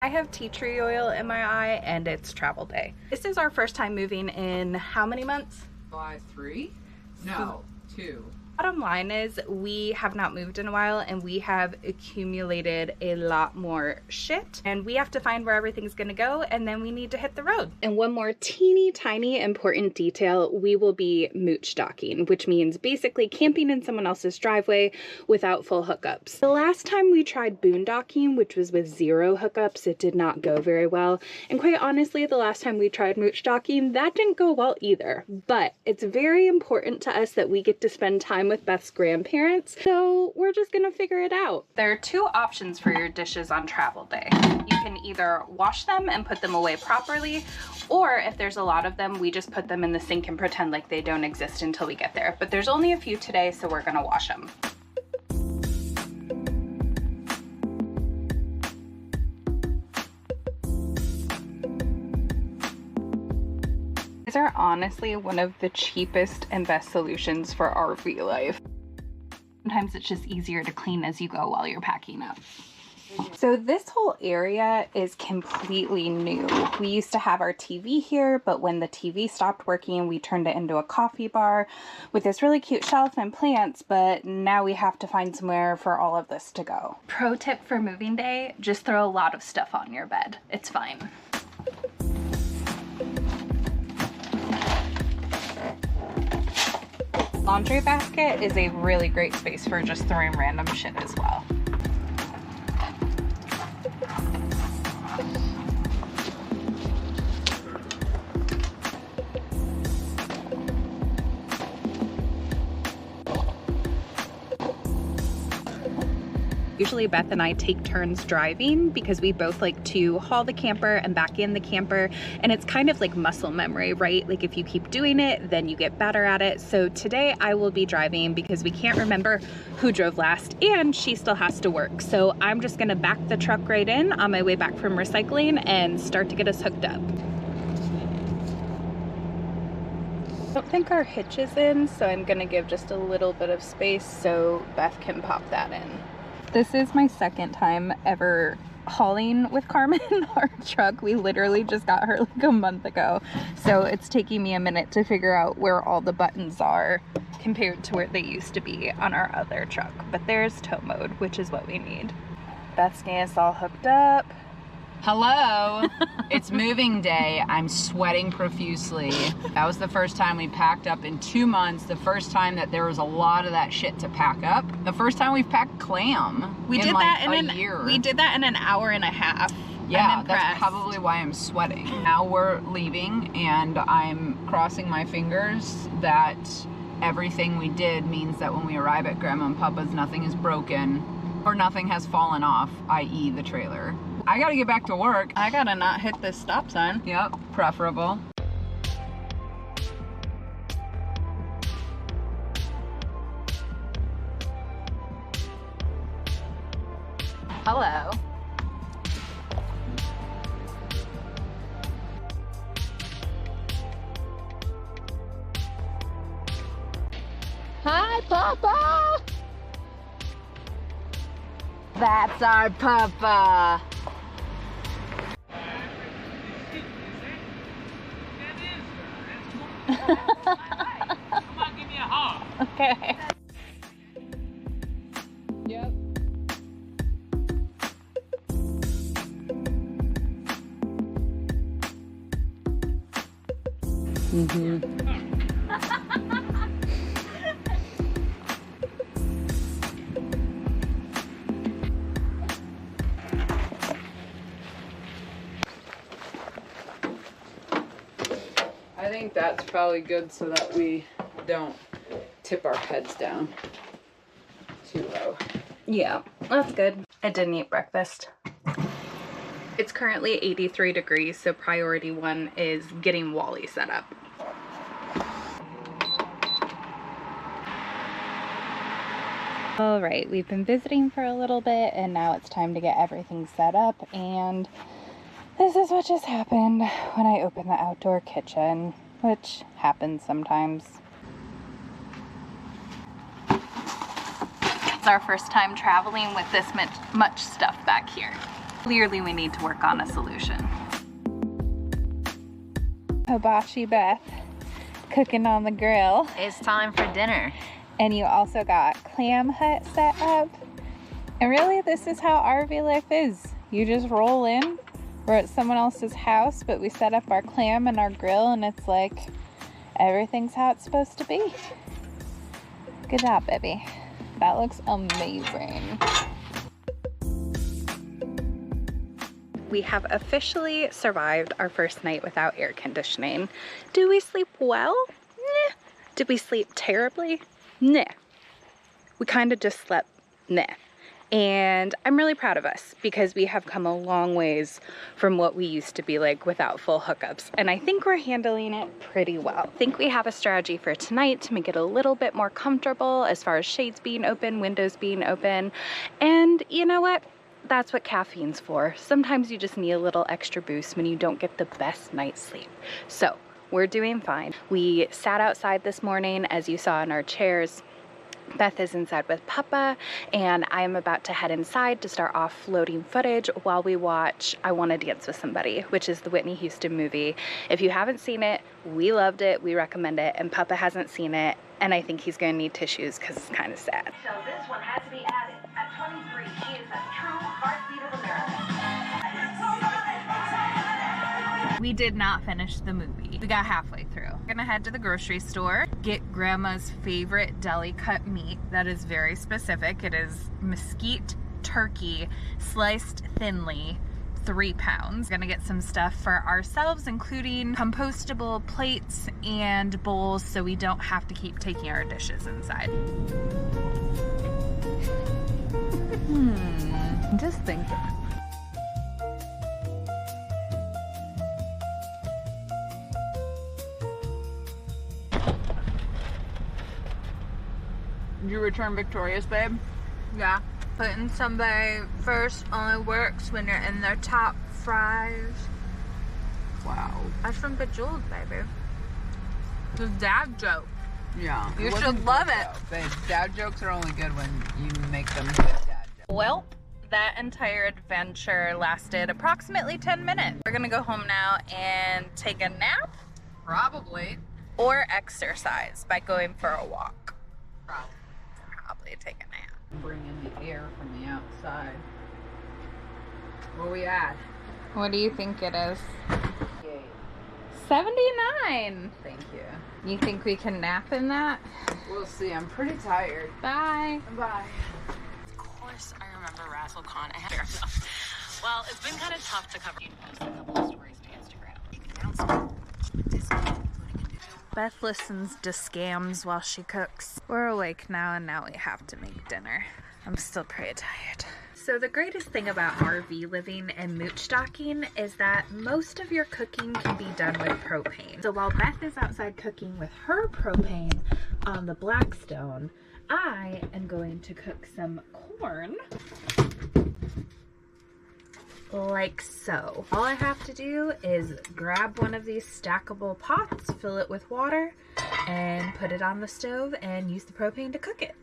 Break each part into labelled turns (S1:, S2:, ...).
S1: I have tea tree oil in my eye and it's travel day. This is our first time moving in how many months?
S2: 3? No, 2.
S1: Bottom line is we have not moved in a while and we have accumulated a lot more shit and we have to find where everything's gonna go and then we need to hit the road. And one more teeny tiny important detail, we will be mooch docking, which means basically camping in someone else's driveway without full hookups. The last time we tried boondocking, which was with 0 hookups, it did not go very well. And quite honestly, the last time we tried mooch docking, that didn't go well either. But it's very important to us that we get to spend time with Beth's grandparents, so we're just gonna figure it out. There are 2 options for your dishes on travel day. You can either wash them and put them away properly, or if there's a lot of them, we just put them in the sink and pretend like they don't exist until we get there. But there's only a few today, so we're gonna wash them. These are honestly one of the cheapest and best solutions for RV life. Sometimes it's just easier to clean as you go while you're packing up. So this whole area is completely new. We used to have our TV here, but when the TV stopped working, we turned it into a coffee bar with this really cute shelf and plants, but now we have to find somewhere for all of this to go. Pro tip for moving day, just throw a lot of stuff on your bed. It's fine. Laundry basket is a really great space for just throwing random shit as well. Usually Beth and I take turns driving because we both like to haul the camper and back in the camper, and it's kind of like muscle memory, right? Like if you keep doing it, then you get better at it. So today I will be driving because we can't remember who drove last and she still has to work. So I'm just gonna back the truck right in on my way back from recycling and start to get us hooked up. I don't think our hitch is in, so I'm gonna give just a little bit of space so Beth can pop that in. This is my second time ever hauling with Carmen our truck. We literally just got her like a month ago. So it's taking me a minute to figure out where all the buttons are compared to where they used to be on our other truck. But there's tow mode, which is what we need. Beth's getting us all hooked up.
S2: Hello, it's moving day. I'm sweating profusely. That was the first time we packed up in 2 months. The first time that there was a lot of that shit to pack up. The first time we've packed clam.
S1: We did that in a year. We did that in an hour and a half.
S2: Yeah, that's probably why I'm sweating. Now we're leaving and I'm crossing my fingers that everything we did means that when we arrive at Grandma and Papa's, nothing is broken or nothing has fallen off, i.e. the trailer. I gotta get back to work.
S1: I gotta not hit this stop sign.
S2: Yep, preferable.
S1: Hello.
S2: Hi, Papa! That's our Papa.
S3: Come on, give me a hug.
S1: Okay.
S2: Yep. I think that's probably good so that we don't tip our heads down too low.
S1: Yeah, that's good. I didn't eat breakfast. It's currently 83 degrees, so priority 1 is getting Wally set up. All right, we've been visiting for a little bit and now it's time to get everything set up, and this is what just happened when I opened the outdoor kitchen, which happens sometimes. It's our first time traveling with this much stuff back here. Clearly we need to work on a solution. Hibachi Beth cooking on the grill.
S4: It's time for dinner.
S1: And you also got clam hut set up. And really, this is how RV life is. You just roll in. We're at someone else's house, but we set up our clam and our grill, and it's like everything's how it's supposed to be. Good job, baby. That looks amazing. We have officially survived our first night without air conditioning. Did we sleep well? Nah. Did we sleep terribly? Nah. We kind of just slept nah. And I'm really proud of us because we have come a long ways from what we used to be like without full hookups. And I think we're handling it pretty well. I think we have a strategy for tonight to make it a little bit more comfortable as far as shades being open, windows being open. And you know what? That's what caffeine's for. Sometimes you just need a little extra boost when you don't get the best night's sleep. So we're doing fine. We sat outside this morning, as you saw in our chairs. Beth is inside with Papa, and I'm about to head inside to start offloading footage while we watch I Want to Dance with Somebody, which is the Whitney Houston movie. If you haven't seen it, we loved it, we recommend it, and Papa hasn't seen it, and I think he's going to need tissues because it's kind of sad.
S5: So this one has to be added. At 23, she is a true heartbeat of America.
S1: We did not finish the movie. We got halfway through. We're gonna head to the grocery store, get Grandma's favorite deli cut meat that is very specific. It is mesquite turkey, sliced thinly, 3 pounds. We're gonna get some stuff for ourselves, including compostable plates and bowls so we don't have to keep taking our dishes inside. Just thinking.
S2: Did you return victorious, babe?
S4: Yeah, putting somebody first only works when you're in their top fries.
S2: Wow.
S4: That's from Bejeweled, baby. It's a dad joke.
S2: Yeah.
S4: You
S2: it
S4: should
S2: wasn't
S4: love
S2: good,
S4: it.
S2: though. Babe, dad jokes are only good when you make them good dad jokes.
S1: Well, that entire adventure lasted approximately 10 minutes. We're gonna go home now and take a nap
S2: Probably.
S1: or exercise by going for a walk.
S2: Probably.
S1: Take a nap.
S2: Bring in the air from the outside. Where we at?
S1: What do you think it is?
S2: Yay.
S1: 79.
S2: Thank you.
S1: You think we can nap in that?
S2: We'll see. I'm pretty tired.
S1: Bye.
S2: Bye.
S6: Of course, I remember RazzleCon. I had fair enough. Well, it's been kind of tough to cover. You post a couple of stories to Instagram.
S1: Beth listens to scams while she cooks. We're awake now, and now we have to make dinner. I'm still pretty tired. So the greatest thing about RV living and mooch stocking is that most of your cooking can be done with propane. So while Beth is outside cooking with her propane on the Blackstone, I am going to cook some corn like so. All I have to do is grab one of these stackable pots, fill it with water, and put it on the stove and use the propane to cook it.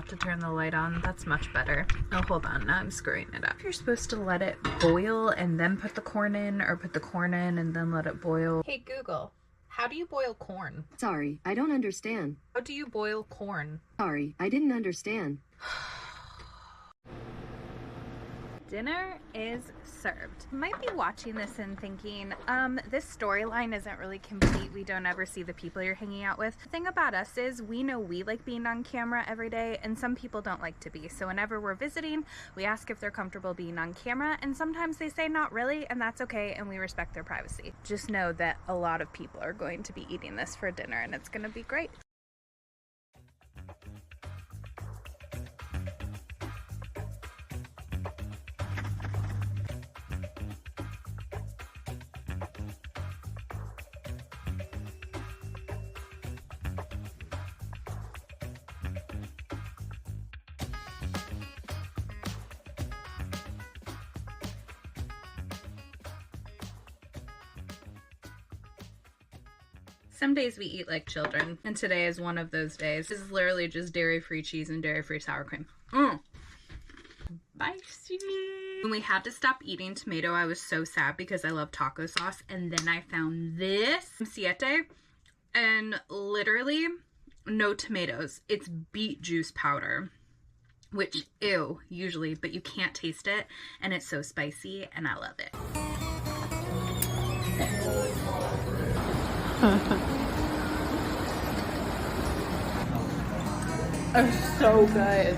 S1: To turn the light on, that's much better. Oh, hold on, now I'm screwing it up. You're supposed to let it boil and then put the corn in, or put the corn in and then let it boil. Hey Google, how do you boil corn?
S7: Sorry, I don't understand.
S1: How do you boil corn?
S7: Sorry, I didn't understand.
S1: Dinner is served. You might be watching this and thinking, this storyline isn't really complete. We don't ever see the people you're hanging out with. The thing about us is we know we like being on camera every day, and some people don't like to be. So whenever we're visiting, we ask if they're comfortable being on camera, and sometimes they say not really, and that's okay, and we respect their privacy. Just know that a lot of people are going to be eating this for dinner, and it's gonna be great. Some days we eat like children, and today is one of those days. This is literally just dairy-free cheese and dairy-free sour cream. Spicy. When we had to stop eating tomato, I was so sad because I love taco sauce, and then I found this Siete, and literally no tomatoes. It's beet juice powder, which, ew, usually, but you can't taste it, and it's so spicy, and I love it.
S2: It's so good.